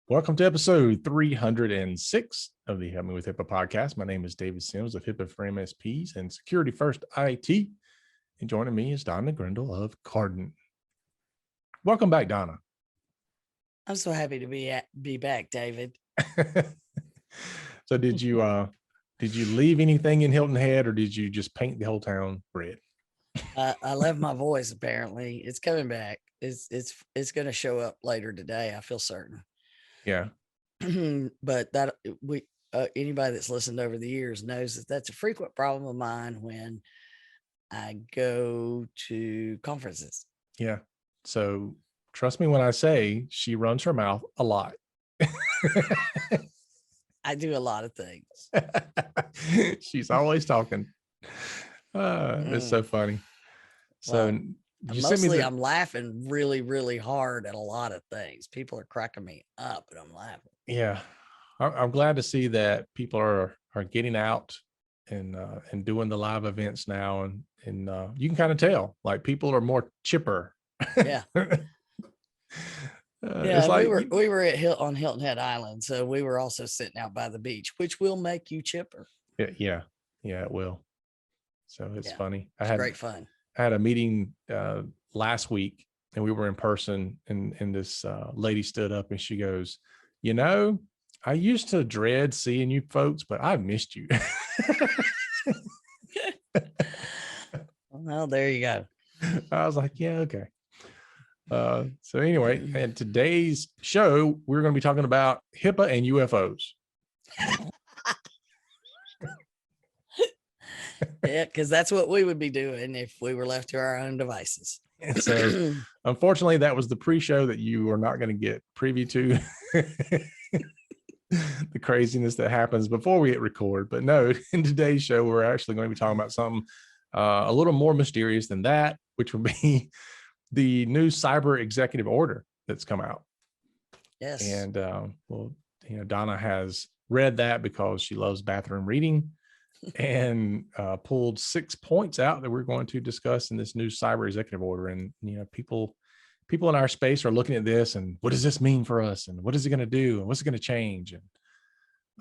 Welcome to episode 306 of the Help Me with HIPAA podcast. My name is David Sims of HIPAA for MSPs and Security First IT. And joining me is Donna Grindle of Cardin. Welcome back, Donna. I'm so happy to be back, David. So did you leave anything in Hilton Head, or did you just paint the whole town red? I left my voice. Apparently, it's coming back. It's going to show up later today. I feel certain. Yeah. But that anybody that's listened over the years knows that that's a frequent problem of mine when I go to conferences. Yeah. So trust me when I say she runs her mouth a lot. I do a lot of things. She's always talking. It's so funny. So mostly I'm laughing really, really hard at a lot of things. People are cracking me up and I'm laughing. Yeah. I'm glad to see that people are getting out and doing the live events now. And you can kind of tell, like, people are more chipper. Yeah. It's like we were on Hilton Head Island, so we were also sitting out by the beach, which will make you chipper. Yeah, it will. So it's funny. It's great fun. I had a meeting last week, and we were in person, and this lady stood up and she goes, I used to dread seeing you folks, but I've missed you. Well, there you go. I was like, yeah, okay. So anyway, in today's show, we're going to be talking about HIPAA and UFOs. Yeah, because that's what we would be doing if we were left to our own devices. And so unfortunately, that was the pre-show that you are not going to get privy to. The craziness that happens before we hit record. But no, in today's show, we're actually going to be talking about something a little more mysterious than that, which would be the new cyber executive order that's come out. Yes. And Donna has read that because she loves bathroom reading and pulled 6 points out that we're going to discuss in this new cyber executive order. And, people in our space are looking at this and what does this mean for us? And what is it going to do? And what's it going to change?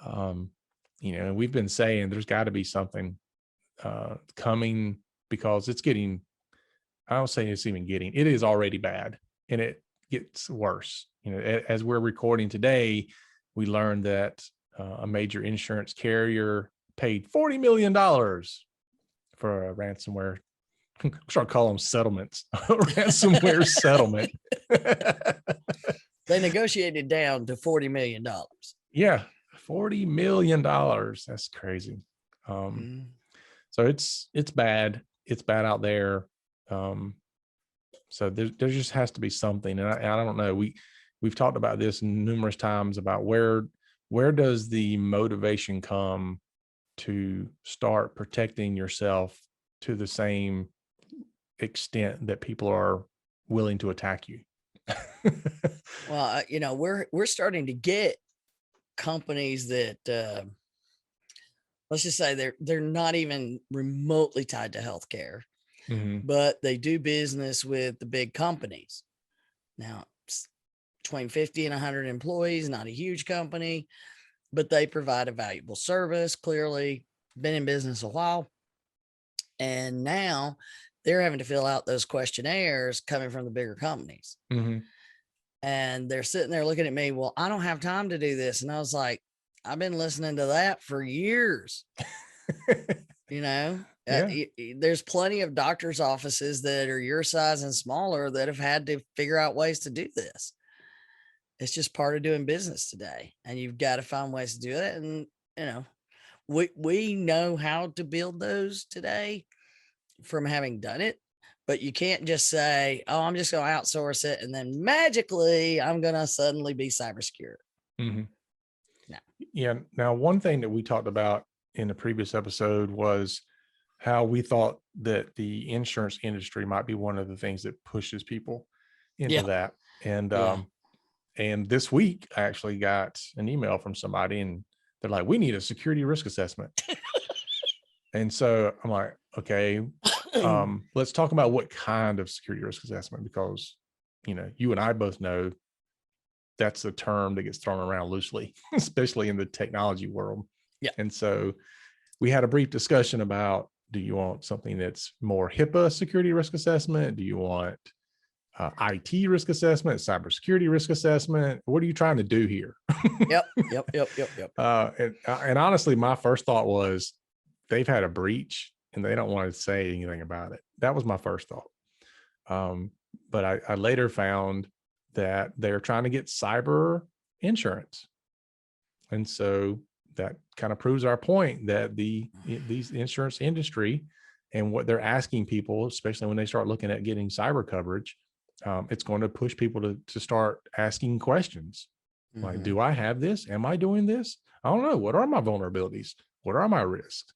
And, we've been saying there's got to be something coming, because it's getting, I don't say it's even getting, it is already bad and it gets worse. As we're recording today, we learned that a major insurance carrier paid $40 million for a ransomware. I'm trying to call them settlements. Ransomware settlement. They negotiated down to $40 million. Yeah, $40 million. That's crazy. So it's bad. It's bad out there. So there just has to be something. And I don't know. We've talked about this numerous times about where does the motivation come to start protecting yourself to the same extent that people are willing to attack you. Well, we're starting to get companies that let's just say they're not even remotely tied to healthcare, but they do business with the big companies. Now, between 50 and 100 employees, not a huge company, but they provide a valuable service. Clearly, been in business a while, and now they're having to fill out those questionnaires coming from the bigger companies. And they're sitting there looking at me, well, I don't have time to do this. And I was like, I've been listening to that for years. There's plenty of doctor's offices that are your size and smaller that have had to figure out ways to do this. It's just part of doing business today, and you've got to find ways to do it. And, we know how to build those today from having done it, but you can't just say, oh, I'm just going to outsource it, and then magically I'm going to suddenly be cybersecure. No. Yeah. Now, one thing that we talked about in the previous episode was how we thought that the insurance industry might be one of the things that pushes people into that. And this week I actually got an email from somebody, and they're like, we need a security risk assessment. And so I'm like, okay, let's talk about what kind of security risk assessment, because, you and I both know that's the term that gets thrown around loosely, especially in the technology world. Yeah. And so we had a brief discussion about, do you want something that's more HIPAA security risk assessment? Do you want IT risk assessment, cybersecurity risk assessment? What are you trying to do here? Yep. And honestly, my first thought was they've had a breach and they don't want to say anything about it. That was my first thought. But I later found that they're trying to get cyber insurance. And so that kind of proves our point that these insurance industry and what they're asking people, especially when they start looking at getting cyber coverage, it's going to push people to start asking questions. Like, do I have this? Am I doing this? I don't know. What are my vulnerabilities? What are my risks?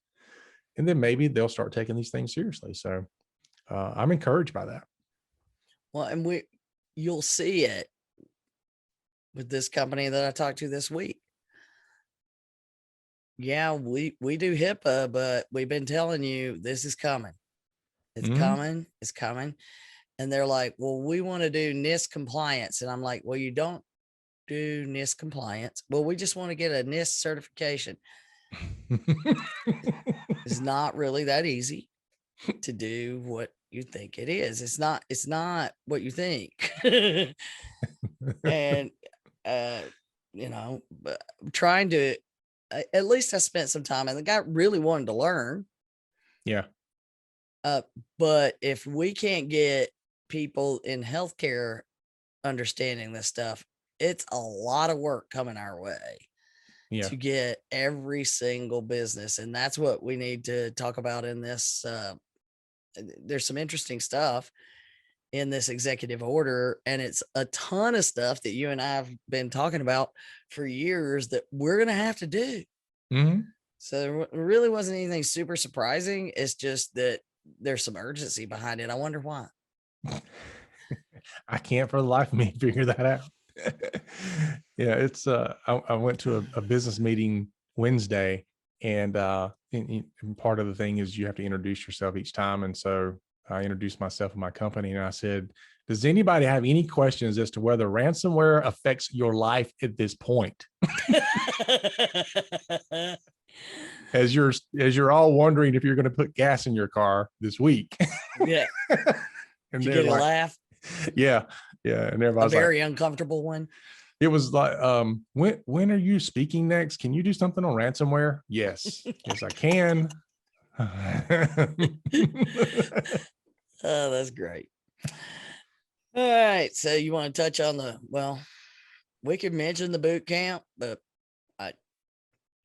And then maybe they'll start taking these things seriously. So I'm encouraged by that. Well, and you'll see it with this company that I talked to this week. Yeah, we do HIPAA, but we've been telling you this is coming. It's coming. It's coming. And they're like, well, we want to do NIST compliance. And I'm like, well, you don't do NIST compliance. Well, we just want to get a NIST certification. It's not really that easy to do what you think it is. It's not what you think. And, but I'm trying to, at least I spent some time, and the guy really wanted to learn. Yeah. But if we can't get people in healthcare understanding this stuff, it's a lot of work coming our way to get every single business. And that's what we need to talk about in this. There's some interesting stuff in this executive order, and it's a ton of stuff that you and I have been talking about for years that we're going to have to do. So there really wasn't anything super surprising. It's just that there's some urgency behind it. I wonder why. I can't for the life of me figure that out. Yeah, it's I went to a business meeting Wednesday, and part of the thing is you have to introduce yourself each time. And so I introduced myself and my company, and I said, does anybody have any questions as to whether ransomware affects your life at this point? As you're all wondering if you're going to put gas in your car this week. Yeah. And did you get a laugh? Yeah. And everybody's a very uncomfortable one. It was like, when are you speaking next? Can you do something on ransomware? Yes. Yes, I can. Oh, that's great. All right. So you want to touch on we could mention the boot camp, but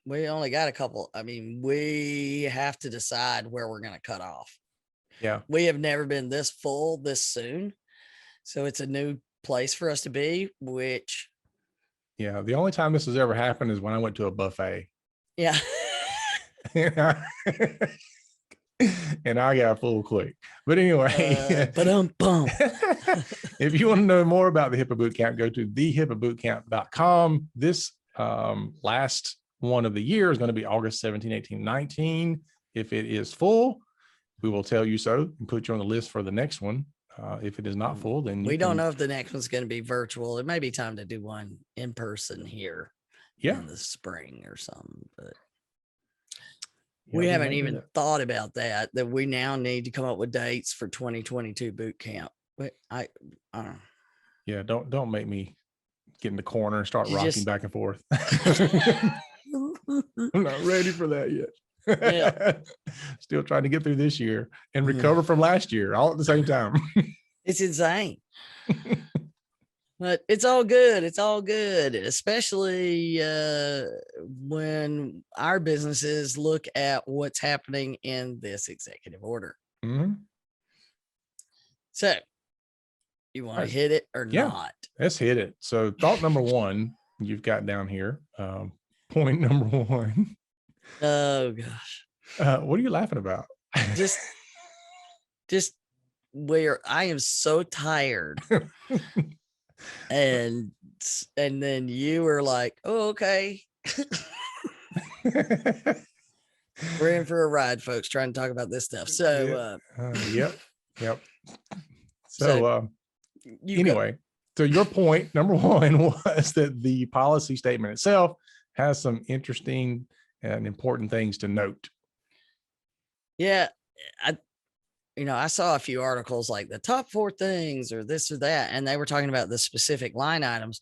we only got a couple. I mean, we have to decide where we're going to cut off. Yeah. We have never been this full this soon. So it's a new place for us to be, which. Yeah. The only time this has ever happened is when I went to a buffet. Yeah. And I got full quick. But anyway, if you want to know more about the HIPAA Bootcamp, go to thehipaabootcamp.com. This last one of the year is going to be August 17, 18, 19. If it is full, we will tell you so and put you on the list for the next one. If it is not full, then we don't know if the next one's going to be virtual. It may be time to do one in person here in the spring or something, but we haven't even thought about that we now need to come up with dates for 2022 boot camp. But I don't know. Yeah, don't make me get in the corner and start rocking back and forth. I'm not ready for that yet. Yeah. Still trying to get through this year and recover from last year all at the same time. It's insane. But it's all good. It's all good, especially when our businesses look at what's happening in this executive order. So you want to hit it or not? Let's hit it. So thought number one, you've got down here. Point number one. Oh gosh. What are you laughing about? Just where I am so tired. And then you were like, oh, okay. We're in for a ride, folks, trying to talk about this stuff. So yep. So anyway, So your point, number one, was that the policy statement itself has some interesting and important things to note. Yeah. I saw a few articles like the top 4 things or this or that, and they were talking about the specific line items.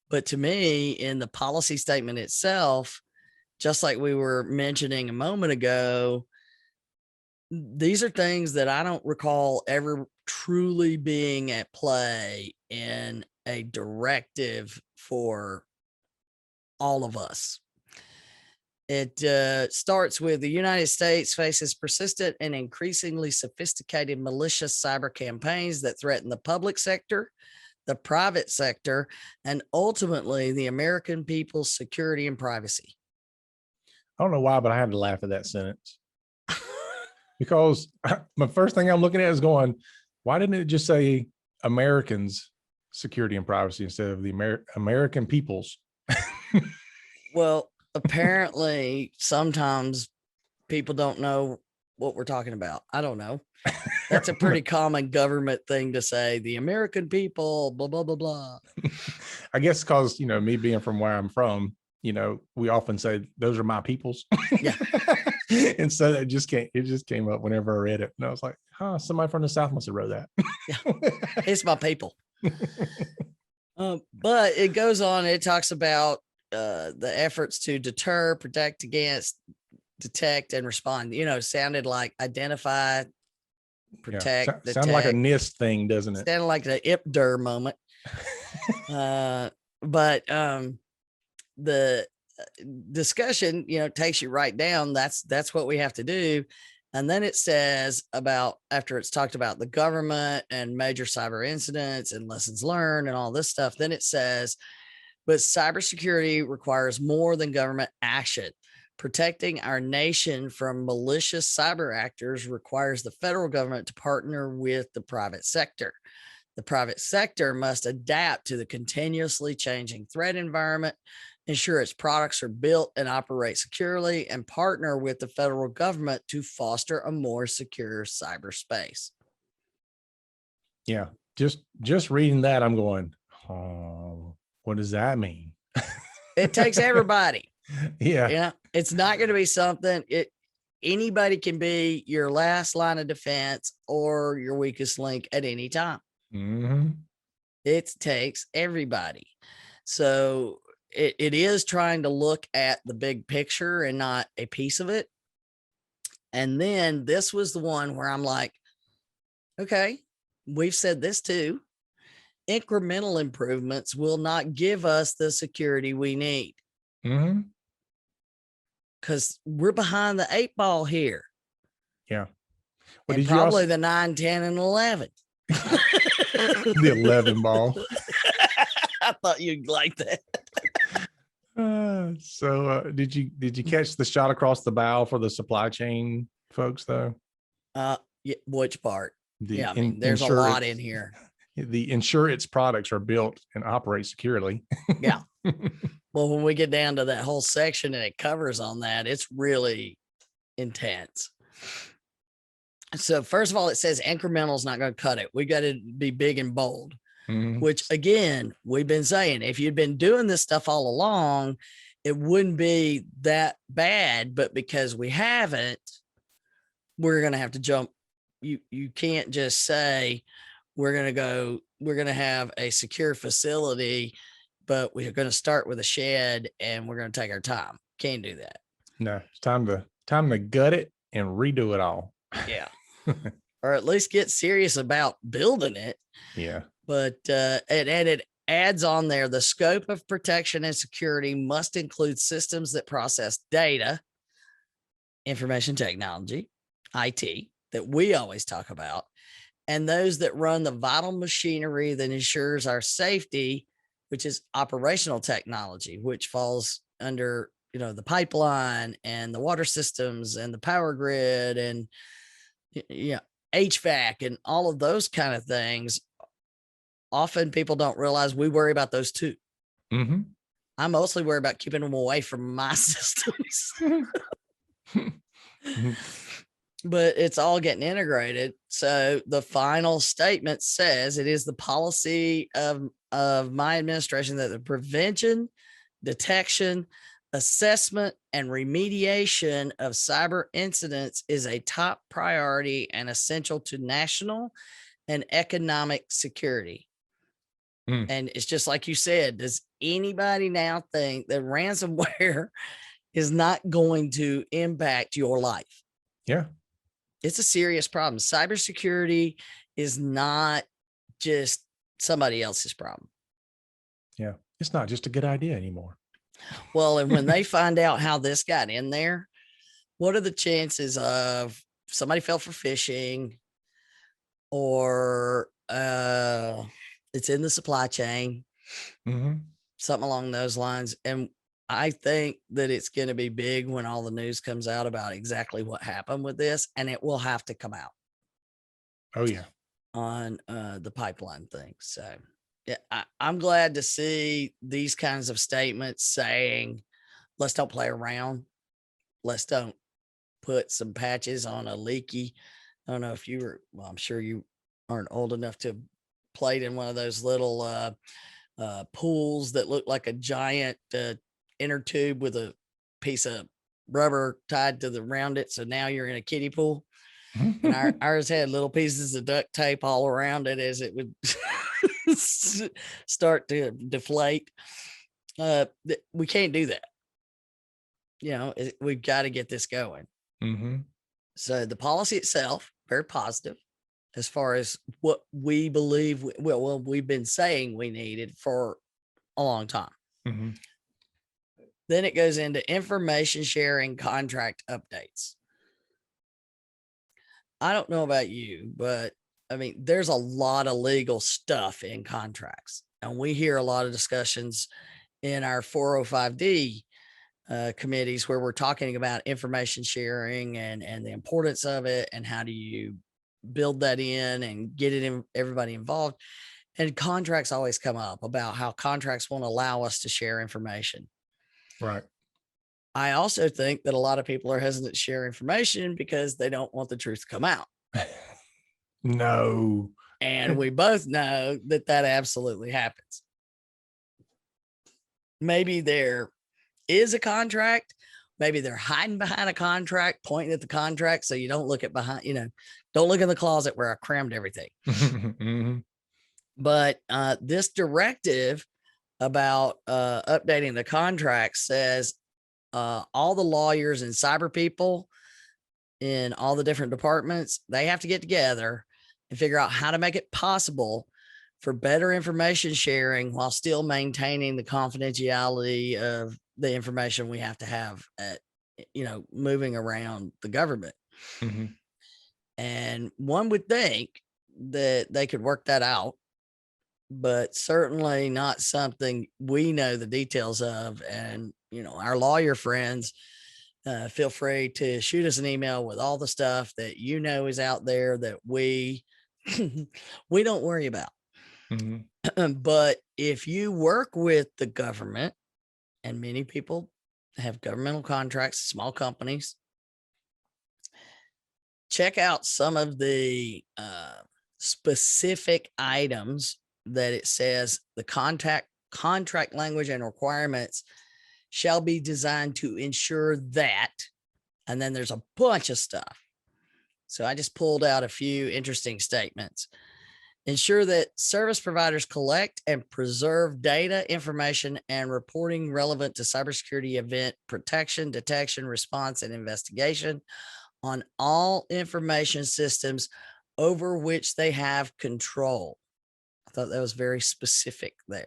But to me, in the policy statement itself, just like we were mentioning a moment ago, these are things that I don't recall ever truly being at play in a directive for all of us. It starts with the United States faces persistent and increasingly sophisticated malicious cyber campaigns that threaten the public sector, the private sector, and ultimately the American people's security and privacy. I don't know why, but I had to laugh at that sentence because my first thing I'm looking at is going, why didn't it just say Americans' security and privacy instead of the American people's? Well, apparently sometimes people don't know what we're talking about. I don't know. That's a pretty common government thing to say. The American people, blah, blah, blah, blah. I guess because, me being from where I'm from, we often say those are my peoples. Yeah. And so it just came up whenever I read it. And I was like, somebody from the South must have wrote that. Yeah. It's my people. But it goes on. It talks about the efforts to deter, protect against, detect, and respond. Sounded like identify, protect, detect. Sounds like a NIST thing, doesn't it? Sounded like the IPDR moment. But the discussion, takes you right down. That's what we have to do. And then it says about, after it's talked about the government and major cyber incidents and lessons learned and all this stuff, then it says, but cybersecurity requires more than government action. Protecting our nation from malicious cyber actors requires the federal government to partner with the private sector. The private sector must adapt to the continuously changing threat environment, ensure its products are built and operate securely, and partner with the federal government to foster a more secure cyberspace. Yeah. Just reading that, I'm going, oh, what does that mean? It takes everybody. Yeah. It's not going to be something anybody can be your last line of defense or your weakest link at any time. Mm-hmm. It takes everybody. So it is trying to look at the big picture and not a piece of it. And then this was the one where I'm like, okay, we've said this too. Incremental improvements will not give us the security we need. Mm-hmm. Because we're behind the 8 ball here. Yeah. Well, and probably the 9, 10, and 11. The 11 ball. I thought you'd like that. Did you catch the shot across the bow for the supply chain folks though? Yeah, which part? There's a lot in here. Ensure its products are built and operate securely. Yeah. Well, when we get down to that whole section and it covers on that, it's really intense. So first of all, it says incremental is not going to cut it. We got to be big and bold, which again, we've been saying, if you'd been doing this stuff all along, it wouldn't be that bad, but because we haven't, we're going to have to jump. You can't just say we're going to have a secure facility, but we're going to start with a shed and we're going to take our time. Can't do that. No, it's time to gut it and redo it all. Yeah. Or at least get serious about building it. Yeah. But it adds on there, the scope of protection and security must include systems that process data, information technology, IT, that we always talk about, and those that run the vital machinery that ensures our safety, which is operational technology, which falls under, the pipeline and the water systems and the power grid and HVAC and all of those kind of things. Often people don't realize we worry about those too. Mm-hmm. I mostly worry about keeping them away from my systems. But it's all getting integrated. So the final statement says it is the policy of of my administration that the prevention, detection, assessment, and remediation of cyber incidents is a top priority and essential to national and economic security. And it's just like you said, does anybody now think that ransomware is not going to impact your life? Yeah. It's a serious problem. Cybersecurity is not just somebody else's problem. Yeah. It's not just a good idea anymore. Well, and when they find out how this got in there, what are the chances of somebody fell for phishing or it's in the supply chain, something along those lines? And I think that it's going to be big when all the news comes out about exactly what happened with this, and it will have to come out. Oh yeah. On the pipeline thing. So yeah, I'm glad to see these kinds of statements saying, let's don't play around. Let's don't put some patches on a leaky. I don't know if you were, well, I'm sure you aren't old enough to have played in one of those little pools that look like a giant inner tube with a piece of rubber tied to the round it. So now you're in a kiddie pool. And ours had little pieces of duct tape all around it as it would start to deflate. We can't do that. You know, we've got to get this going. So the policy itself, very positive as far as what we believe. Well, we've been saying we needed for a long time. Then it goes into information sharing contract updates. I don't know about you, but I mean, there's a lot of legal stuff in contracts, and we hear a lot of discussions in our 405D committees where we're talking about information sharing and the importance of it, and how do you build that in and get it in, everybody involved. And contracts always come up about how contracts won't allow us to share information. Right. I also think that a lot of people are hesitant to share information because they don't want the truth to come out. No. And we both know that that absolutely happens. Maybe there is a contract. Maybe they're hiding behind a contract, pointing at the contract. So you don't look at behind, you know, don't look in the closet where I crammed everything. But this directive about updating the contract says all the lawyers and cyber people in all the different departments, they have to get together and figure out how to make it possible for better information sharing while still maintaining the confidentiality of the information we have to have at, you know, moving around the government. And one would think that they could work that out, but certainly not something we know the details of. And, you know, our lawyer friends, feel free to shoot us an email with all the stuff that you know is out there that we we don't worry about. But if you work with the government, and many people have governmental contracts, small companies, check out some of the specific items that it says the contract language and requirements shall be designed to ensure that, and then there's a bunch of stuff. So I just pulled out a few interesting statements. Ensure that service providers collect and preserve data, information, and reporting relevant to cybersecurity event protection, detection, response, and investigation on all information systems over which they have control. I thought that was very specific there.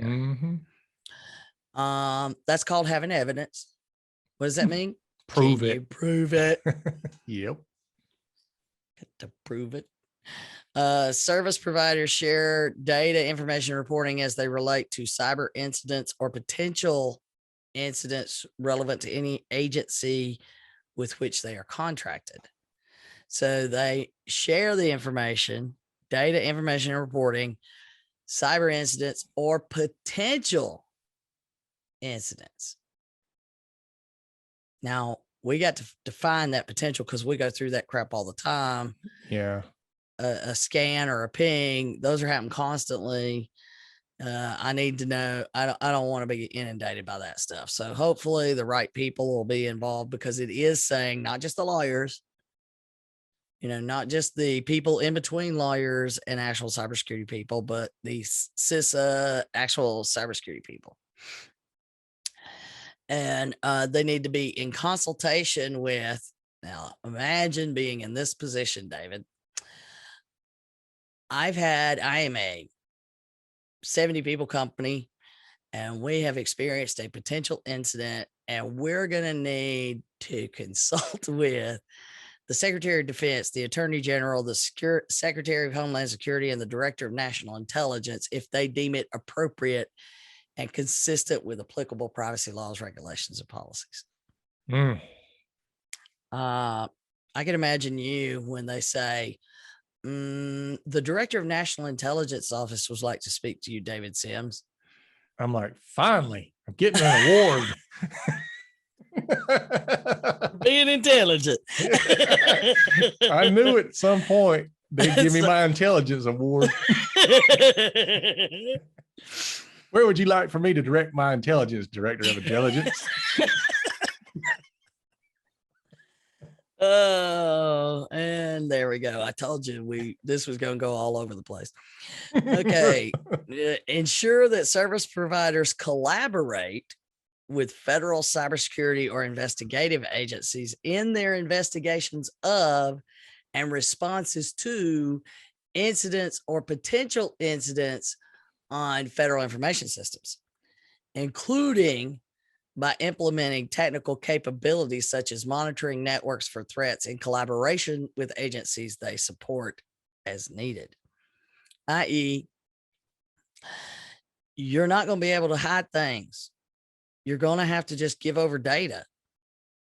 That's called having evidence. What does that mean? Prove Can it. you prove it? Yep. To prove it. Service providers share data, information, reporting as they relate to cyber incidents or potential incidents relevant to any agency with which they are contracted. So they share the information, data, information, and reporting, cyber incidents or potential incidents. Now, we got to define that potential because we go through that crap all the time. Yeah. A scan or a ping, those are happening constantly. I need to know. I don't want to be inundated by that stuff. So hopefully the right people will be involved, because it is saying not just the lawyers, not just the people in between lawyers and actual cybersecurity people, but the CISA actual cybersecurity people. And they need to be in consultation with. Now, imagine being in this position, David. I am a 70 people company, and we have experienced a potential incident, and we're going to need to consult with the Secretary of Defense, the Attorney General, the Secretary of Homeland Security, and the Director of National Intelligence if they deem it appropriate and consistent with applicable privacy laws, regulations, and policies. I can imagine you when they say, the Director of National Intelligence Office would like to speak to you, David Sims. I'm like, finally, I'm getting an award. Being intelligent. I knew at some point they'd give me my intelligence award. Where would you like for me to direct my intelligence, Director of Intelligence? Oh, and there we go. I told you this was going to go all over the place. Okay. Ensure that service providers collaborate with federal cybersecurity or investigative agencies in their investigations of and responses to incidents or potential incidents on federal information systems, including by implementing technical capabilities such as monitoring networks for threats in collaboration with agencies they support as needed. i.e., you're not going to be able to hide things. You're going to have to just give over data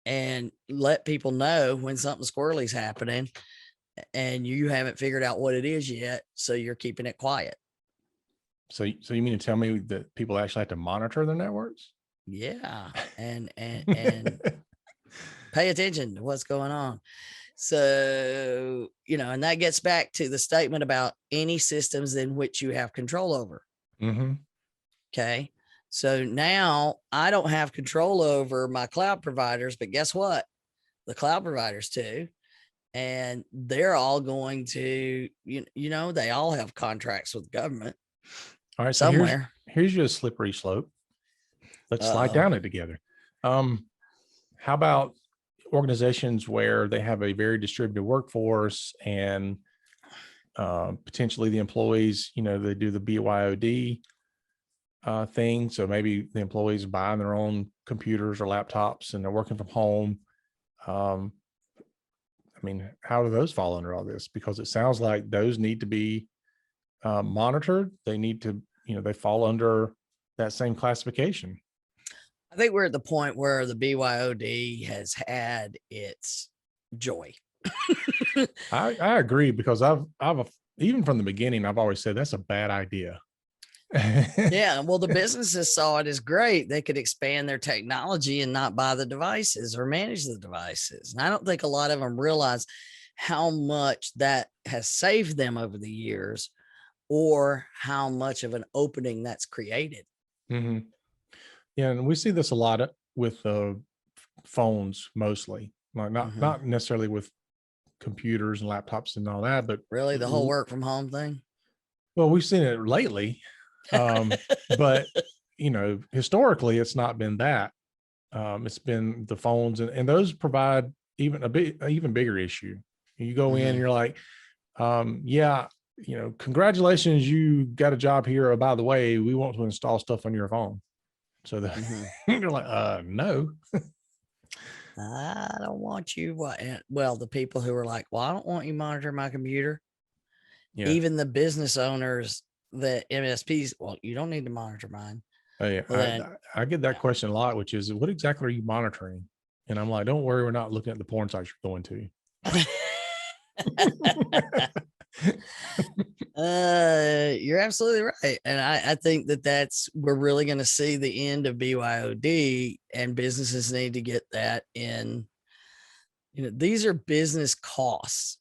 and let people know when something squirrely is happening and you haven't figured out what it is yet. So you're keeping it quiet. So you mean to tell me that people actually have to monitor their networks? Yeah. And pay attention to what's going on. So, and that gets back to the statement about any systems in which you have control over. Mm-hmm. Okay. So now I don't have control over my cloud providers, but guess what? The cloud providers too. And they're all going to, they all have contracts with government. All right. So somewhere. here's your slippery slope. Let's slide down it together. How about organizations where they have a very distributed workforce and potentially the employees, they do the BYOD thing. So maybe the employees are buying their own computers or laptops and they're working from home. How do those fall under all this? Because it sounds like those need to be monitored. They need to, they fall under that same classification. I think we're at the point where the BYOD has had its joy. I agree, because I've even from the beginning, I've always said that's a bad idea. Yeah. Well, the businesses saw it as great. They could expand their technology and not buy the devices or manage the devices. And I don't think a lot of them realize how much that has saved them over the years or how much of an opening that's created. Mm-hmm. Yeah. And we see this a lot with phones, mostly, like not necessarily with computers and laptops and all that, but really the whole work from home thing. Well, we've seen it lately. But historically it's not been that. It's been the phones, and those provide even bigger issue. You go in and you're like, congratulations, you got a job here. Oh, by the way, we want to install stuff on your phone. So you're like, no. I don't want you. Well, the people who are like, well, I don't want you monitoring my computer. Yeah. Even the business owners, the MSPs, well, you don't need to monitor mine. Hey, well, I get that question a lot, which is, what exactly are you monitoring? And I'm like, don't worry, we're not looking at the porn sites you're going to. You're absolutely right. And I think we're really going to see the end of BYOD, and businesses need to get that in. These are business costs.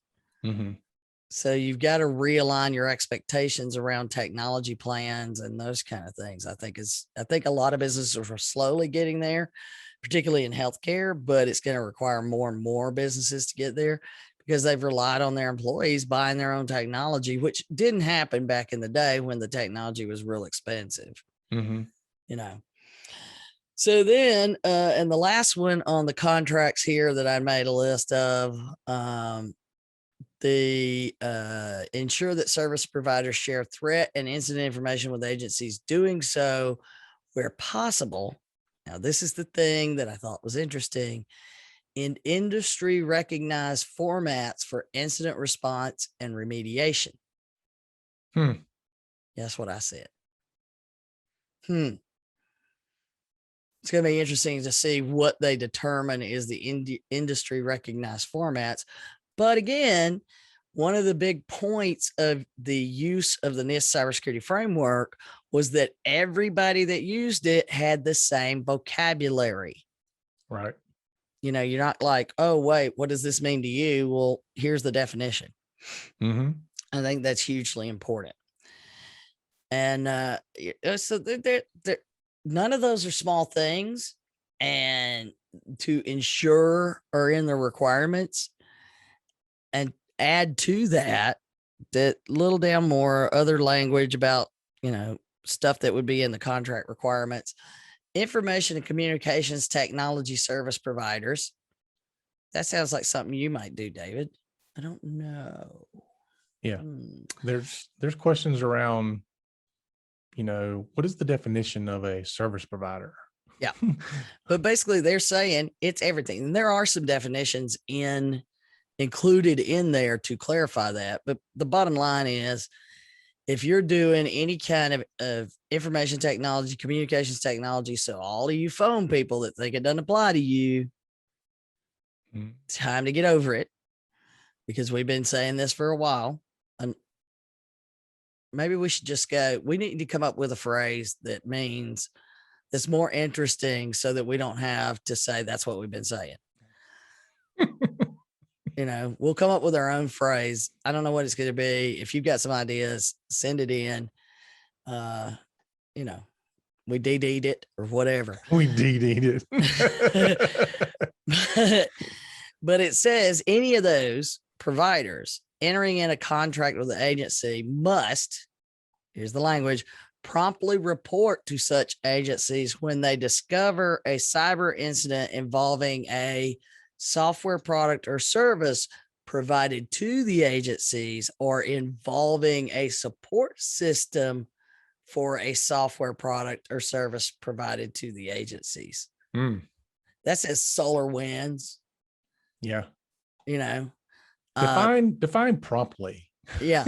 So you've got to realign your expectations around technology plans and those kind of things. I think a lot of businesses are slowly getting there, particularly in healthcare, but it's going to require more and more businesses to get there because they've relied on their employees buying their own technology, which didn't happen back in the day when the technology was real expensive, Mm-hmm. you know. So then, and the last one on the contracts here that I made a list of, the ensure that service providers share threat and incident information with agencies, doing so where possible. Now, this is the thing that I thought was interesting, in industry recognized formats for incident response and remediation. That's what I said. It's going to be interesting to see what they determine is the industry recognized formats. But again, one of the big points of the use of the NIST cybersecurity framework was that everybody that used it had the same vocabulary. Right. You know, you're not like, oh, wait, what does this mean to you? Well, here's the definition. Mm-hmm. I think that's hugely important. And so none of those are small things. And to ensure are in the requirements, and add to that little down more other language about, stuff that would be in the contract requirements, information and communications technology service providers. That sounds like something you might do, David. I don't know. Yeah. There's questions around, what is the definition of a service provider? Yeah. But basically they're saying it's everything. And there are some definitions included in there to clarify that. But the bottom line is, if you're doing any kind of information technology, communications technology, so all of you phone people that think it doesn't apply to you, it's time to get over it, because we've been saying this for a while. And maybe we should just we need to come up with a phrase that means that's more interesting so that we don't have to say that's what we've been saying. We'll come up with our own phrase. I don't know what it's going to be. If you've got some ideas, send it in. We DD'd it or whatever. We DD'd it. But it says any of those providers entering in a contract with the agency must, here's the language, promptly report to such agencies when they discover a cyber incident involving a software product or service provided to the agencies, or involving a support system for a software product or service provided to the agencies. That says SolarWinds. Yeah. Define promptly. Yeah.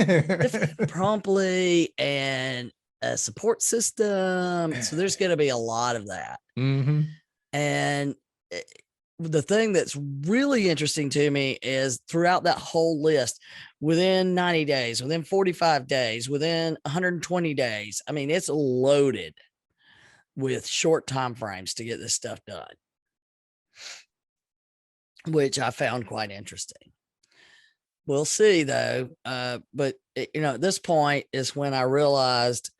Promptly, and a support system. So there's going to be a lot of that. Mm-hmm. And the thing that's really interesting to me is throughout that whole list, within 90 days, within 45 days, within 120 days, I mean, it's loaded with short time frames to get this stuff done, which I found quite interesting. We'll see though. But at this point is when I realized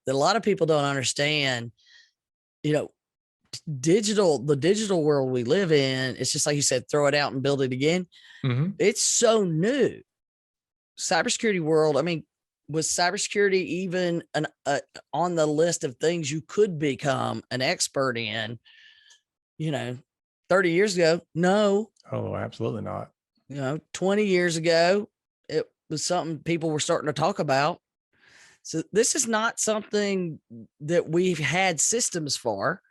that a lot of people don't understand, the digital world we live in. It's just like you said, throw it out and build it again. Mm-hmm. It's so new. Cybersecurity world. I mean, was cybersecurity even on the list of things you could become an expert in, 30 years ago? No. Oh, absolutely not. 20 years ago, it was something people were starting to talk about. So this is not something that we've had systems for.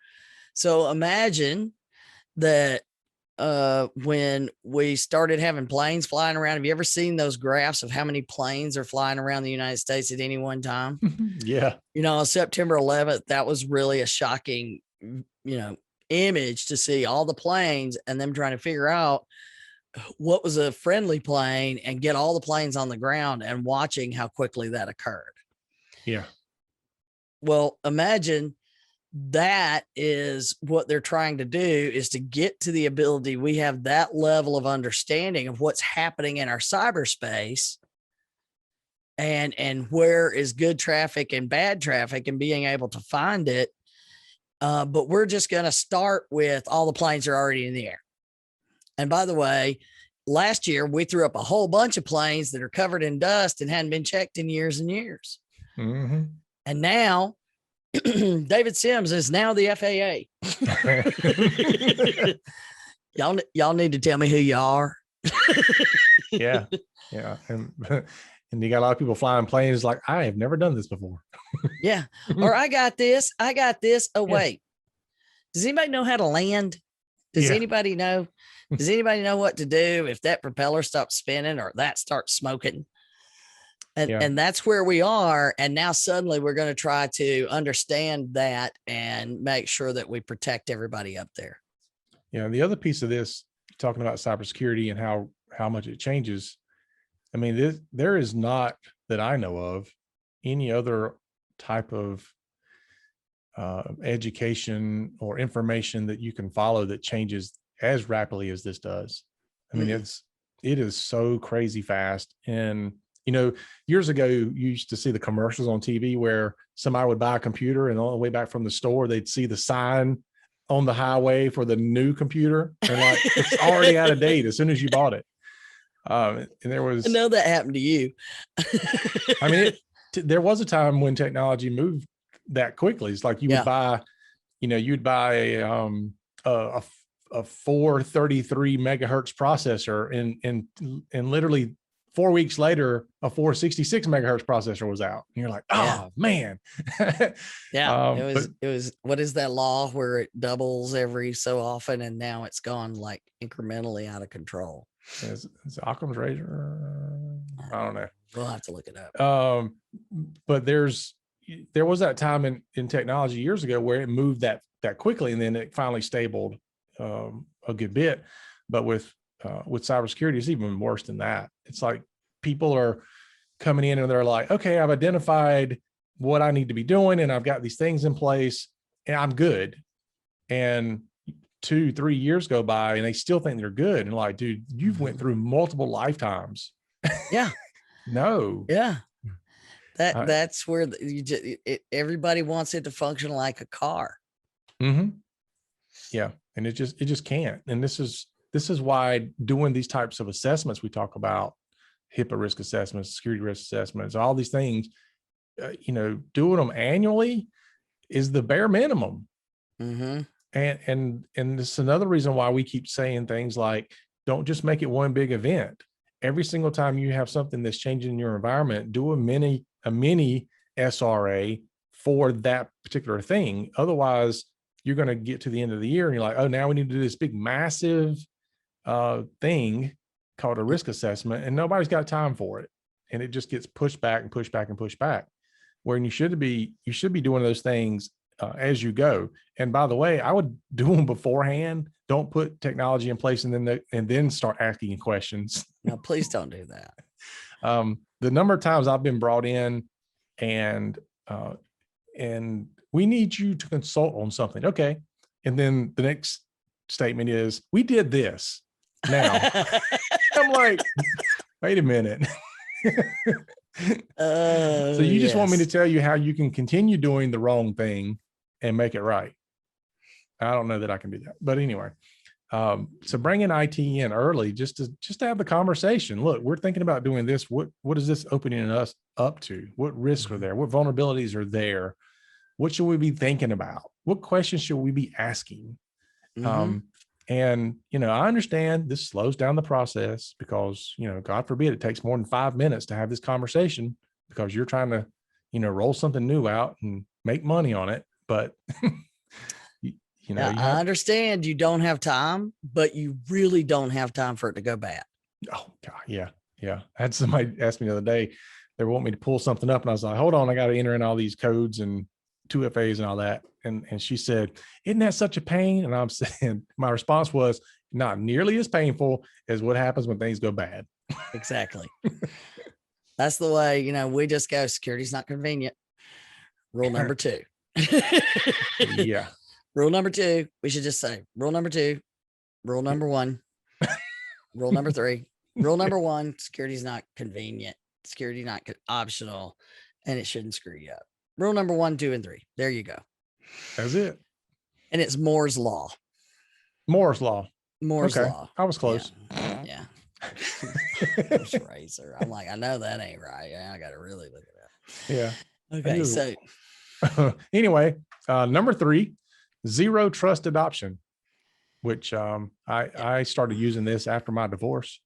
So imagine that when we started having planes flying around, have you ever seen those graphs of how many planes are flying around the United States at any one time? Yeah. On September 11th, that was really a shocking, image to see all the planes and them trying to figure out what was a friendly plane and get all the planes on the ground and watching how quickly that occurred. Yeah. Well, imagine that is what they're trying to do, is to get to the ability. We have that level of understanding of what's happening in our cyberspace and where is good traffic and bad traffic and being able to find it. But we're just going to start with all the planes are already in the air. And by the way, last year we threw up a whole bunch of planes that are covered in dust and hadn't been checked in years and years. Mm-hmm. And now David Sims is now the FAA. y'all need to tell me who you are. Yeah. And you got a lot of people flying planes like, I have never done this before. Yeah. Or I got this. Oh, wait. Does anybody know how to land? Does anybody know? Does anybody know what to do if that propeller stops spinning or that starts smoking? And that's where we are. And now suddenly we're going to try to understand that and make sure that we protect everybody up there. Yeah. The other piece of this, talking about cybersecurity and how much it changes. I mean, there is not, that I know of, any other type of education or information that you can follow that changes as rapidly as this does. I mean, it is so crazy fast. And, years ago, you used to see the commercials on TV where somebody would buy a computer and on the way back from the store, they'd see the sign on the highway for the new computer. And like, it's already out of date as soon as you bought it. And there was, I know that happened to you. I mean, there was a time when technology moved that quickly. It's like you would buy, you'd buy a 433 megahertz processor and literally 4 weeks later, a 466 megahertz processor was out. And you're like, oh man. It was, what is that law where it doubles every so often? And now it's gone like incrementally out of control. It's Occam's razor. I don't know. We'll have to look it up. But there was that time in technology years ago where it moved that quickly, and then it finally stabled a good bit. But with cybersecurity, it's even worse than that. It's like people are coming in and they're like, okay, I've identified what I need to be doing, and I've got these things in place, and I'm good. And 2-3 years go by, and they still think they're good. And like, dude, you've went through multiple lifetimes. Yeah. No. Yeah. That's where everybody wants it to function like a car. Mm-hmm. Yeah. And it just can't. And this is why doing these types of assessments, we talk about HIPAA risk assessments, security risk assessments, all these things, doing them annually is the bare minimum. Mm-hmm. And this is another reason why we keep saying things like, don't just make it one big event. Every single time you have something that's changing in your environment, do a mini SRA for that particular thing. Otherwise, you're going to get to the end of the year and you're like, oh, now we need to do this big, massive thing called a risk assessment, and nobody's got time for it. And it just gets pushed back and pushed back and pushed back. Where you should be doing those things as you go. And by the way, I would do them beforehand. Don't put technology in place and then start asking questions. No, please don't do that. The number of times I've been brought in and we need you to consult on something. Okay. And then the next statement is, we did this now. I'm like, wait a minute. So you just want me to tell you how you can continue doing the wrong thing and make it right? I don't know that I can do that, but anyway, so bringing IT in early, just to have the conversation. Look, we're thinking about doing this. What is this opening us up to? What risks are there? What vulnerabilities are there? What should we be thinking about? What questions should we be asking? Mm-hmm. And, I understand this slows down the process because, God forbid it takes more than 5 minutes to have this conversation because you're trying to, roll something new out and make money on it. But, I understand you don't have time, but you really don't have time for it to go bad. Oh, God. Yeah. Yeah. I had somebody ask me the other day, they want me to pull something up. And I was like, hold on, I got to enter in all these codes and 2FAs and all that. And she said, isn't that such a pain? And I'm saying, my response was, not nearly as painful as what happens when things go bad. Exactly. That's the way, we just go, security's not convenient. Rule number 2. Yeah. Rule number 2, we should just say rule number 2, rule number 1, rule number 3, rule number 1, security's not convenient. security not optional, and it shouldn't screw you up. Rule number 1, 2, and 3. There you go. That's it. And it's Moore's law. Moore's law. Moore's Okay. law. I was close. Yeah. Racer. I'm like, I know that ain't right. Yeah, I got to really look it up. Yeah. Okay. So anyway, number 3, zero trust adoption, which I started using this after my divorce.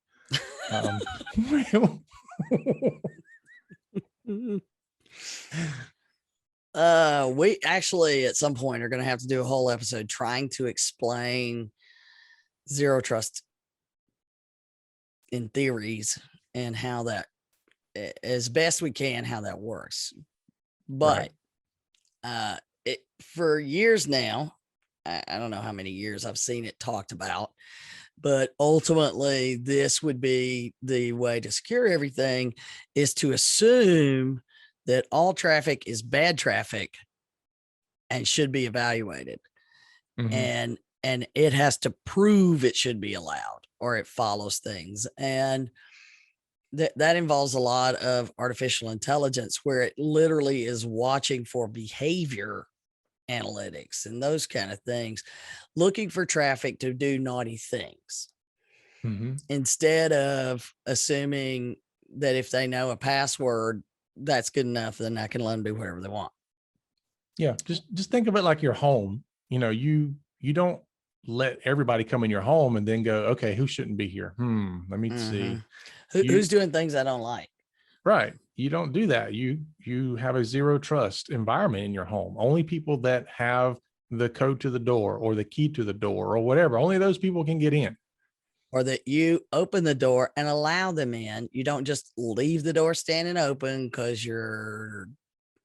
We actually at some point are going to have to do a whole episode trying to explain zero trust in theories and how that, as best we can, how that works. But for years now, I don't know how many years I've seen it talked about, but ultimately this would be the way to secure everything, is to assume that all traffic is bad traffic and should be evaluated. And it has to prove it should be allowed, or it follows things. And that involves a lot of artificial intelligence, where it literally is watching for behavior analytics and those kind of things, looking for traffic to do naughty things, instead of assuming that if they know a password, that's good enough, then I can let them do whatever they want. Yeah. Just think of it like your home. You know, you don't let everybody come in your home and then go, okay, who shouldn't be here? Let me see. Who's doing things I don't like? Right. You don't do that. You have a zero trust environment in your home. Only people that have the code to the door or the key to the door or whatever, only those people can get in. Or that you open the door and allow them in. You don't just leave the door standing open because you're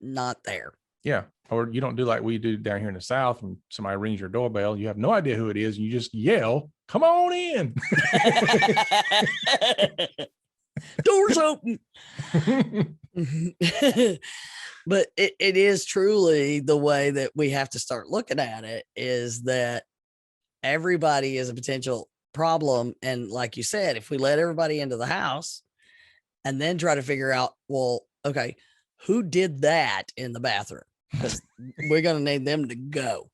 not there. Yeah. Or you don't do like we do down here in the South, when somebody rings your doorbell, you have no idea who it is, and you just yell, "Come on in." Doors open. But it is truly the way that we have to start looking at it, is that everybody is a potential problem. And like you said, if we let everybody into the house and then try to figure out, well, okay, who did that in the bathroom? Because we're going to need them to go.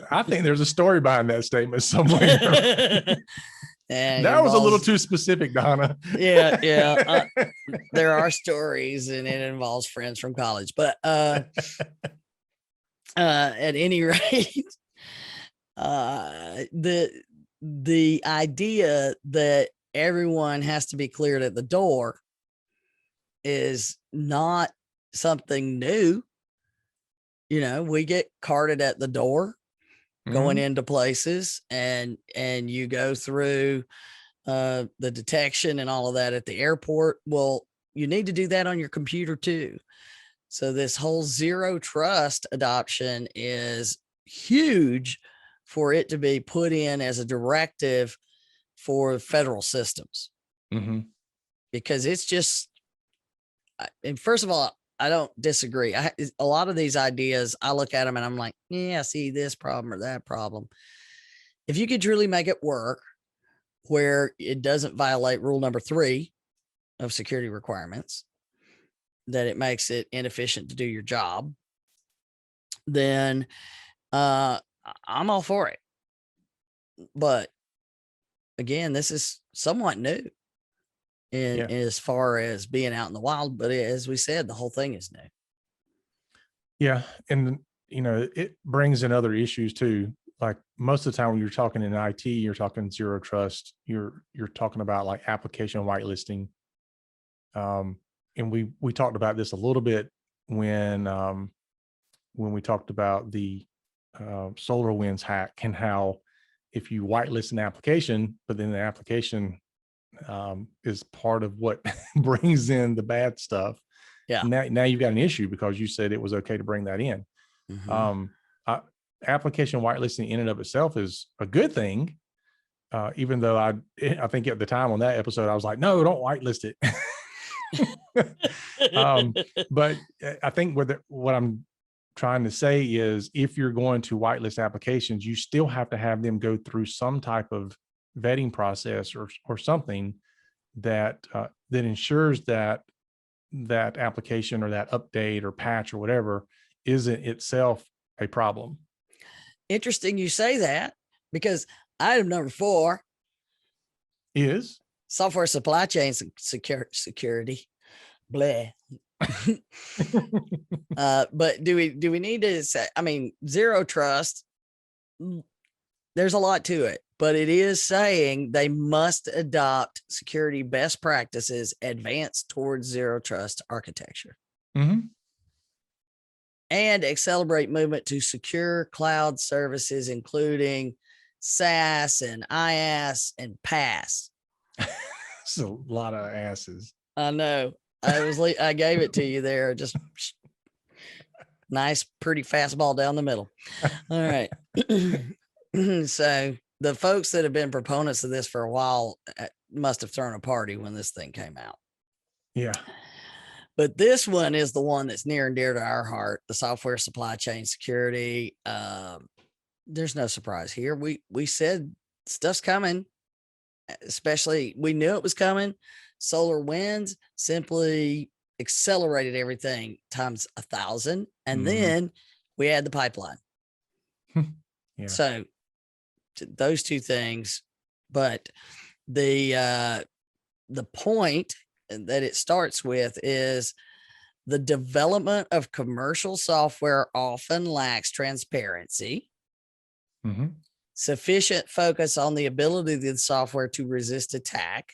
I think there's a story behind that statement somewhere. And that was a little too specific, Donna. Yeah. There are stories, and it involves friends from college. But at any rate, the idea that everyone has to be cleared at the door is not something new. You know, we get carted at the door going into places, and you go through the detection and all of that at the airport. Well, you need to do that on your computer too. So this whole zero trust adoption is huge for it to be put in as a directive for federal systems, because it's just, and first of all, I don't disagree. A lot of these ideas, I look at them and I'm like, yeah, I see this problem or that problem. If you could truly make it work where it doesn't violate rule number 3 of security requirements, that it makes it inefficient to do your job, then I'm all for it. But again, this is somewhat new as far as being out in the wild. But as we said, the whole thing is new. Yeah. And, you know, it brings in other issues too. Like most of the time when you're talking in IT, you're talking zero trust, you're talking about like application whitelisting. And we talked about this a little bit when we talked about the SolarWinds hack, and how if you whitelist an application, but then the application is part of what brings in the bad stuff. Yeah. Now you've got an issue because you said it was okay to bring that in. Application whitelisting in and of itself is a good thing. Even though I think at the time on that episode, I was like, no, don't whitelist it. But I think what I'm trying to say is, if you're going to whitelist applications, you still have to have them go through some type of vetting process or something that that ensures that that application or that update or patch or whatever isn't itself a problem. Interesting you say that, because item number 4 Is software supply chain security. Bleh. But do we need to say, I mean, zero trust, there's a lot to it, but it is saying they must adopt security best practices advanced towards zero trust architecture. Mm-hmm. And accelerate movement to secure cloud services, including SaaS and IaaS and PaaS. It's a lot of asses. I know. I gave it to you there. Just nice, pretty fastball down the middle. All right. So the folks that have been proponents of this for a while must have thrown a party when this thing came out. Yeah. But this one is the one that's near and dear to our heart, the software supply chain security. There's no surprise here. We said stuff's coming, especially we knew it was coming. SolarWinds simply accelerated everything times 1,000. And then we had the pipeline. Yeah. So those two things, but the point that it starts with is the development of commercial software often lacks transparency, sufficient focus on the ability of the software to resist attack,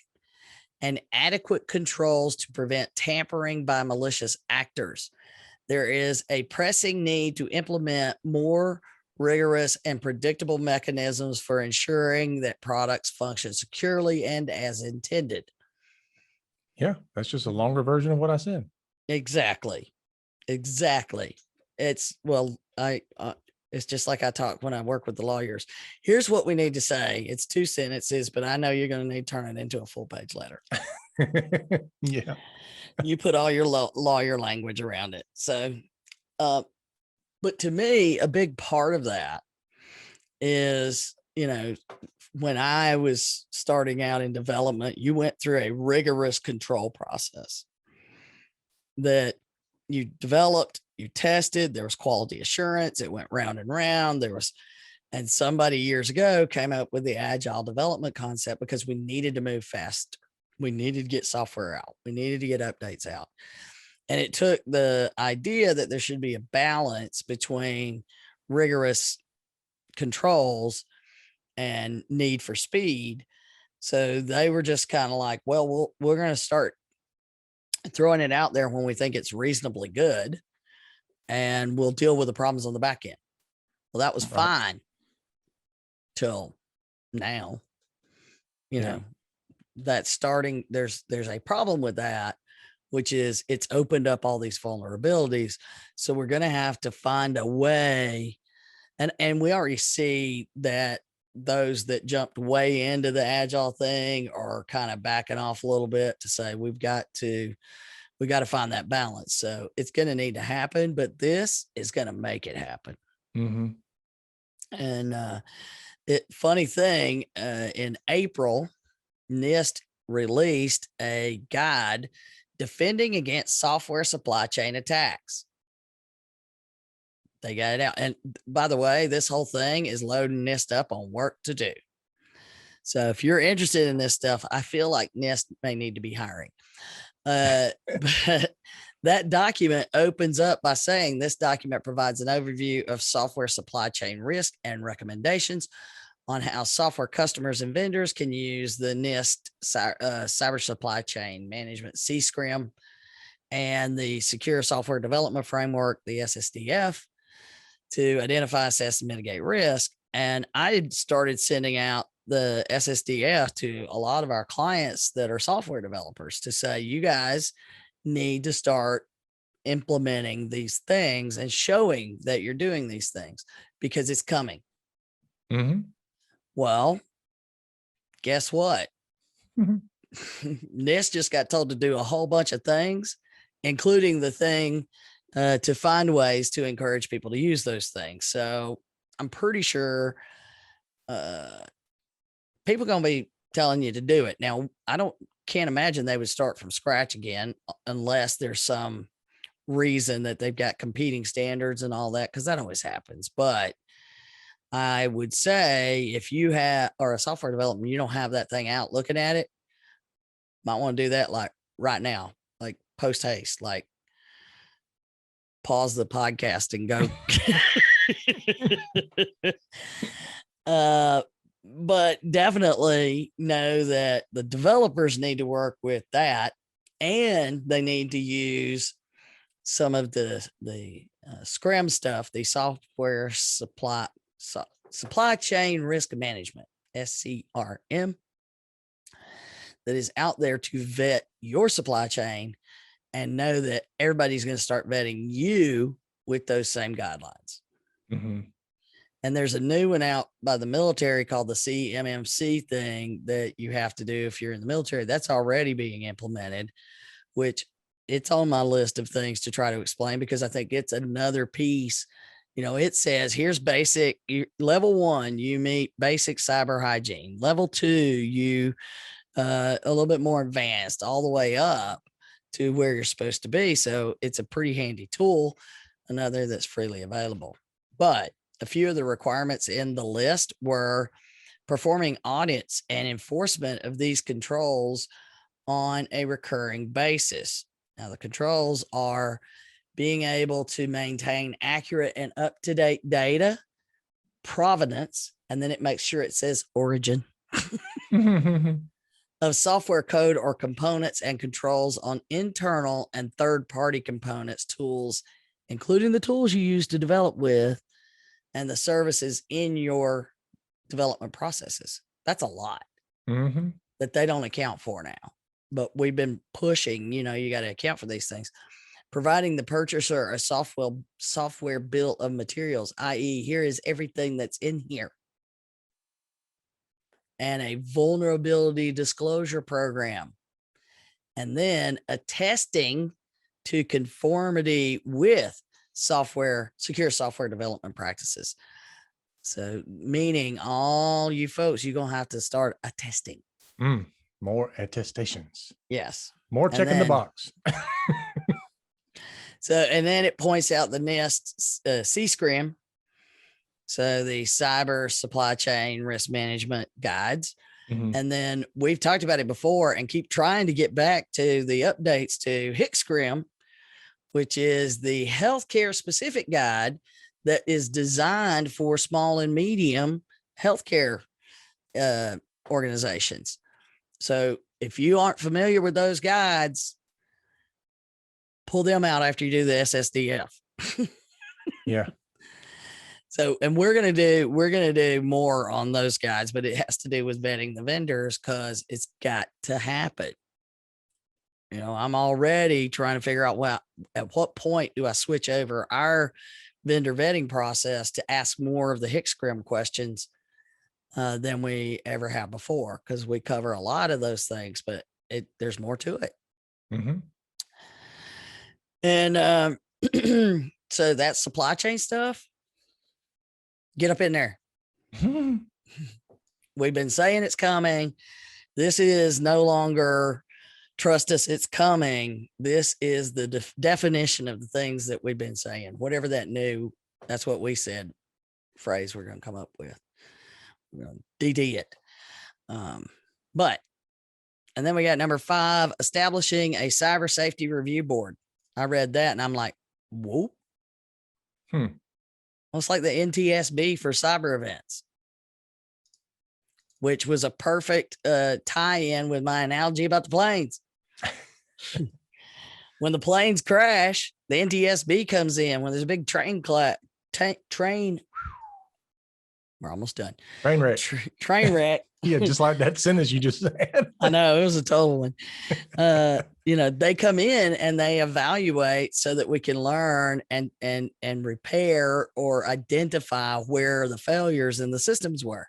and adequate controls to prevent tampering by malicious actors. There is a pressing need to implement more rigorous and predictable mechanisms for ensuring that products function securely and as intended. Yeah, that's just a longer version of what I said. Exactly. It's it's just like I talk when I work with the lawyers. Here's what we need to say. It's 2 sentences, but I know you're going to need to turn it into a full page letter. Yeah. You put all your lawyer language around it. So, but to me, a big part of that is, when I was starting out in development, you went through a rigorous control process that you developed, you tested, there was quality assurance, it went round and round. And somebody years ago came up with the agile development concept because we needed to move fast. We needed to get software out. We needed to get updates out. And it took the idea that there should be a balance between rigorous controls and need for speed. So they were just kind of like, well, we're going to start throwing it out there when we think it's reasonably good, and we'll deal with the problems on the back end. Well, that was fine till now. That's starting. There's a problem with that, which is it's opened up all these vulnerabilities. So we're going to have to find a way. And we already see that those that jumped way into the agile thing are kind of backing off a little bit to say, we got to find that balance. So it's going to need to happen, but this is going to make it happen. And funny thing, in April, NIST released a guide defending against software supply chain attacks. They got it out. And by the way, this whole thing is loading NIST up on work to do. So if you're interested in this stuff, I feel like NIST may need to be hiring. But that document opens up by saying this document provides an overview of software supply chain risk and recommendations on how software customers and vendors can use the NIST Cyber Supply Chain Management CSCRM and the Secure Software Development Framework, the SSDF, to identify, assess, and mitigate risk. And I started sending out the SSDF to a lot of our clients that are software developers to say, you guys need to start implementing these things and showing that you're doing these things because it's coming. Well, guess what? NIST just got told to do a whole bunch of things, including the thing to find ways to encourage people to use those things. So I'm pretty sure people are going to be telling you to do it. Now, can't imagine they would start from scratch again unless there's some reason that they've got competing standards and all that, because that always happens. But I would say if you are a software development, you don't have that thing out looking at it, might want to do that like right now, like post haste, like pause the podcast and go. But definitely know that the developers need to work with that, and they need to use some of the SCRM stuff, the software supply chain risk management, SCRM, that is out there to vet your supply chain, and know that everybody's going to start vetting you with those same guidelines. Mm-hmm. And there's a new one out by the military called the CMMC thing that you have to do if you're in the military. That's already being implemented, which it's on my list of things to try to explain, because I think it's another piece. It says here's basic level 1, you meet basic cyber hygiene. Level 2, you a little bit more advanced, all the way up to where you're supposed to be. So it's a pretty handy tool, another that's freely available. But a few of the requirements in the list were performing audits and enforcement of these controls on a recurring basis. Now, the controls are being able to maintain accurate and up-to-date data, provenance, and then it makes sure it says origin of software code or components, and controls on internal and third-party components, tools, including the tools you use to develop with, and the services in your development processes. That's a lot that they don't account for now, but we've been pushing, you got to account for these things. Providing the purchaser a software bill of materials, i.e. here is everything that's in here, and a vulnerability disclosure program, and then attesting to conformity with secure software development practices. So meaning all you folks, you're going to have to start attesting. More attestations. Yes. More checking the box. So, and then it points out the NIST CSCRM. So the cyber supply chain risk management guides. Mm-hmm. And then we've talked about it before and keep trying to get back to the updates to HIPAA, which is the healthcare specific guide that is designed for small and medium healthcare organizations. So if you aren't familiar with those guides, pull them out after you do the SSDF. Yeah. So, and we're going to do more on those guides, but it has to do with vetting the vendors, because it's got to happen. I'm already trying to figure out, well, at what point do I switch over our vendor vetting process to ask more of the HIPAA questions than we ever have before, because we cover a lot of those things, but there's more to it. Mm-hmm. And so that supply chain stuff, get up in there. Mm-hmm. We've been saying it's coming. This is no longer trust us, it's coming. This is the definition of the things that we've been saying. Whatever that new, that's what we said, phrase we're going to come up with. We're going to DD it. And then we got number 5, establishing a cyber safety review board. I read that and I'm like, whoa. Almost like the NTSB for cyber events, which was a perfect tie-in with my analogy about the planes. When the planes crash, the NTSB comes in. When there's a big train, we're almost done. Train wreck. Train wreck. Yeah, just like that sentence you just said. I know, it was a total one. They come in and they evaluate so that we can learn and repair or identify where the failures in the systems were,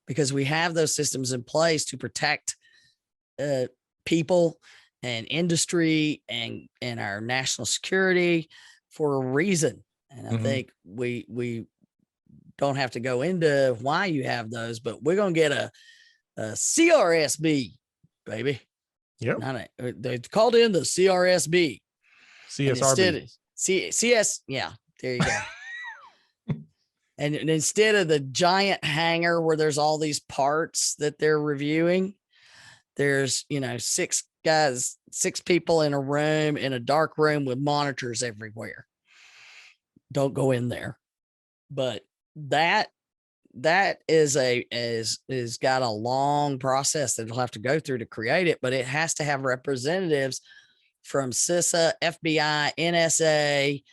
because we have those systems in place to protect people and industry and our national security for a reason. And I think we don't have to go into why you have those, but we're going to get CRSB, baby. Yep. They called in the CRSB. CSRB. CS, yeah, there you go. And instead of the giant hangar where there's all these parts that they're reviewing, there's, 6 guys, 6 people in a room, in a dark room with monitors everywhere. Don't go in there. But that is got a long process that it'll have to go through to create it, but it has to have representatives from CISA, FBI, NSA,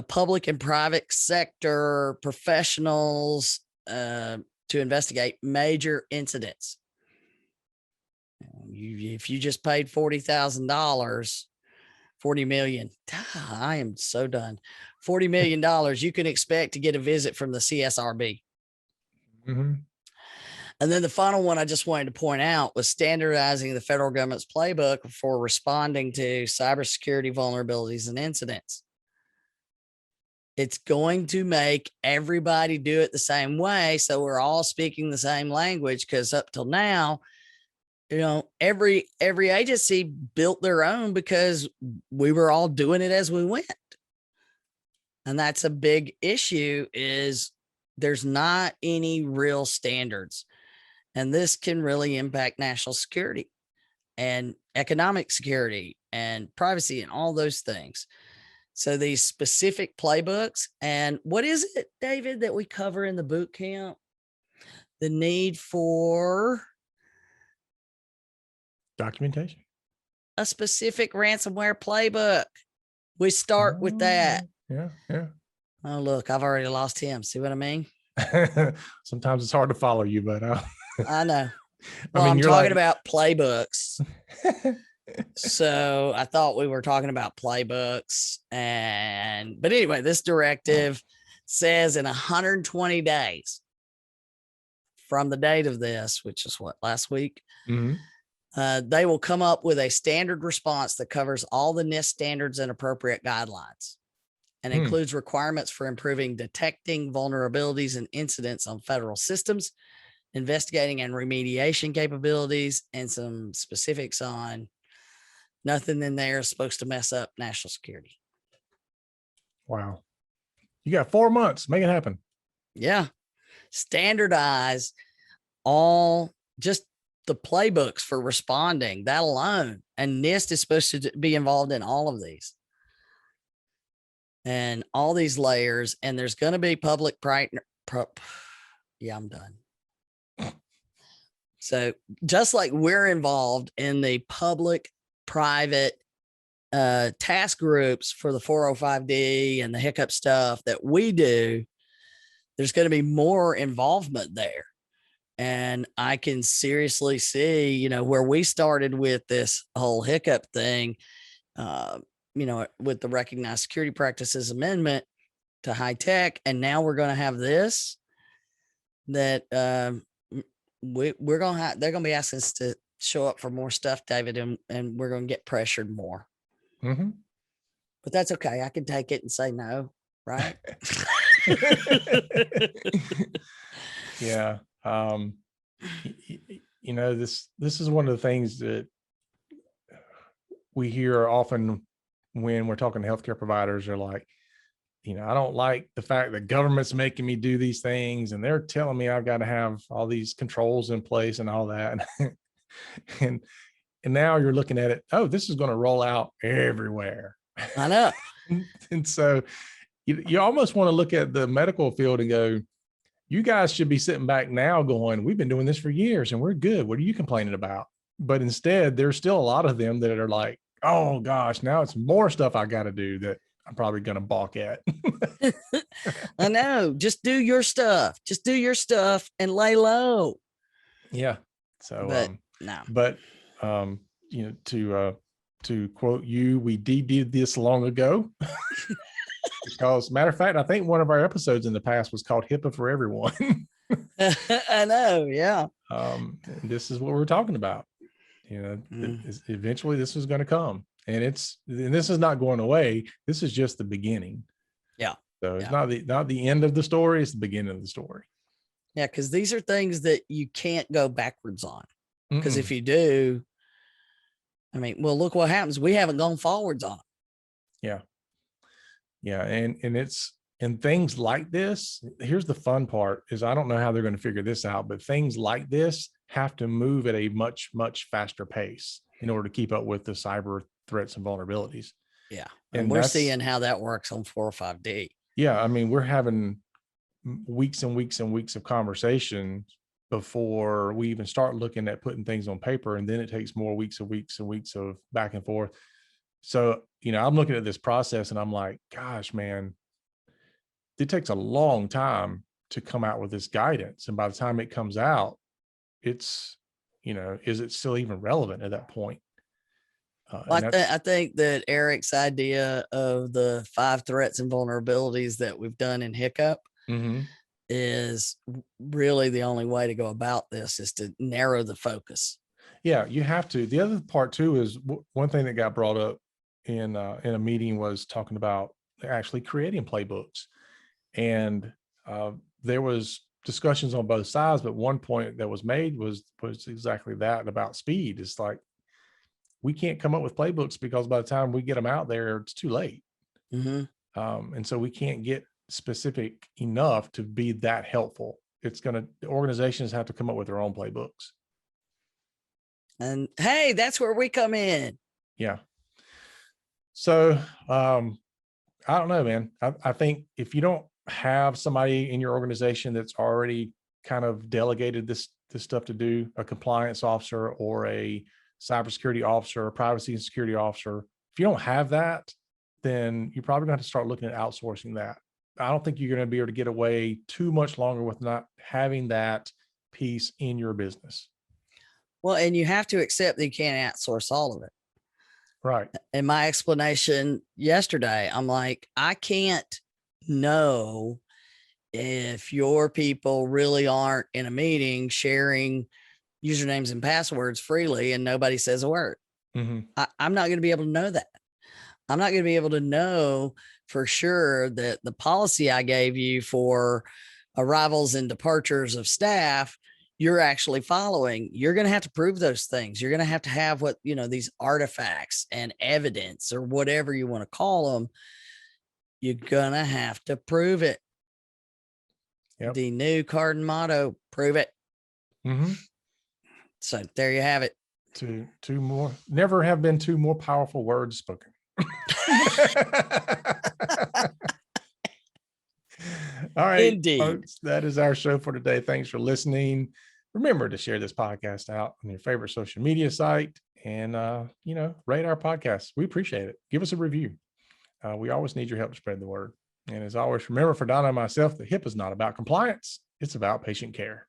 public and private sector professionals to investigate major incidents. If you just paid $40,000, $40 million, I am so done. $40 million, you can expect to get a visit from the CSRB. Mm-hmm. And then the final one I just wanted to point out was standardizing the federal government's playbook for responding to cybersecurity vulnerabilities and incidents. It's going to make everybody do it the same way, so we're all speaking the same language, because up till now, every agency built their own because we were all doing it as we went. And that's a big issue, is there's not any real standards. And this can really impact national security and economic security and privacy and all those things. So these specific playbooks, and what is it, David, that we cover in the boot camp? The need for documentation, a specific ransomware playbook. We start with that. Yeah. Oh, look, I've already lost him. See what I mean? Sometimes it's hard to follow you, but I know. Well, I'm talking about playbooks. So I thought we were talking about playbooks. But anyway, this directive says in 120 days from the date of this, which is last week, they will come up with a standard response that covers all the NIST standards and appropriate guidelines, and includes requirements for improving detecting vulnerabilities and incidents on federal systems, investigating and remediation capabilities, and some specifics on nothing in there is supposed to mess up national security. Wow. You got 4 months. Make it happen. Yeah. Standardize all just the playbooks for responding, that alone. And NIST is supposed to be involved in all of these and all these layers. And there's going to be public yeah, I'm done. So just like we're involved in the public private task groups for the 405D and the HIPAA stuff that we do, there's going to be more involvement there. And I can seriously see, where we started with this whole HIPAA thing, with the Recognized Security Practices Amendment to high tech. And now we're going to have this, that we're going to have, they're going to be asking us to show up for more stuff, David, and we're going to get pressured more. Mm-hmm. But that's okay. I can take it and say no, right? Yeah. This is one of the things that we hear often when we're talking to healthcare providers. Are like, I don't like the fact that government's making me do these things, and they're telling me I've got to have all these controls in place and all that. And now you're looking at it, oh, this is going to roll out everywhere. I know. And so you almost want to look at the medical field and go, you guys should be sitting back now going, we've been doing this for years and we're good. What are you complaining about? But instead, there's still a lot of them that are like, oh gosh, now it's more stuff I got to do that I'm probably going to balk at. I know. Just do your stuff. Just do your stuff and lay low. Yeah. So, to quote you, we did this long ago. Because, matter of fact, I think one of our episodes in the past was called HIPAA for Everyone. I know, yeah. This is what we're talking about. Eventually this is going to come, and this is not going away. This is just the beginning. Yeah. So it's not the end of the story; it's the beginning of the story. Yeah, because these are things that you can't go backwards on. Because if Mm-mm. you do, I mean, well, look what happens. We haven't gone forwards on it. Yeah. Yeah. And it's, and things like this, here's the fun part is I don't know how they're going to figure this out, but things like this have to move at a much, much faster pace in order to keep up with the cyber threats and vulnerabilities. Yeah. And And we're that's, seeing how that works on 405D. yeah, I mean, we're having weeks and weeks and weeks of conversation before we even start looking at putting things on paper. And then it takes more weeks and weeks and weeks of back and forth. So, I'm looking at this process and I'm like, gosh, man, it takes a long time to come out with this guidance. And by the time it comes out, it's, is it still even relevant at that point? Well, And that's, I think that Eric's idea of the 5 threats and vulnerabilities that we've done in HIPAA mm-hmm. is really the only way to go about this, is to narrow the focus. Yeah, you have to. The other part too is one thing that got brought up in a meeting was talking about actually creating playbooks, and there was discussions on both sides. But one point that was made was exactly that about speed. It's like we can't come up with playbooks because by the time we get them out there, it's too late, Mm-hmm. and so we can't get specific enough to be that helpful. The organizations have to come up with their own playbooks. And hey, that's where we come in. Yeah. So I don't know, man. I think if you don't have somebody in your organization that's already kind of delegated this stuff to do, a compliance officer or a cybersecurity officer, a privacy and security officer, if you don't have that, then you're probably going to have to start looking at outsourcing that. I don't think you're going to be able to get away too much longer with not having that piece in your business. Well, and you have to accept that you can't outsource all of it. Right. In my explanation yesterday, I'm like, I can't know if your people really aren't in a meeting sharing usernames and passwords freely and nobody says a word. Mm-hmm. I'm not going to be able to know that. I'm not going to be able to know for sure that the policy I gave you for arrivals and departures of staff, you're actually following. You're going to have to prove those things. You're going to have what, these artifacts and evidence or whatever you want to call them. You're going to have to prove it. Yep. The new Cardin motto, prove it. Mm-hmm. So there you have it. Two more, never have been two more powerful words spoken. All right, Indeed. folks, that is our show for today. Thanks for listening. Remember to share this podcast out on your favorite social media site and, rate our podcast. We appreciate it. Give us a review. We always need your help to spread the word. And as always, remember, for Donna and myself, the HIPAA is not about compliance. It's about patient care.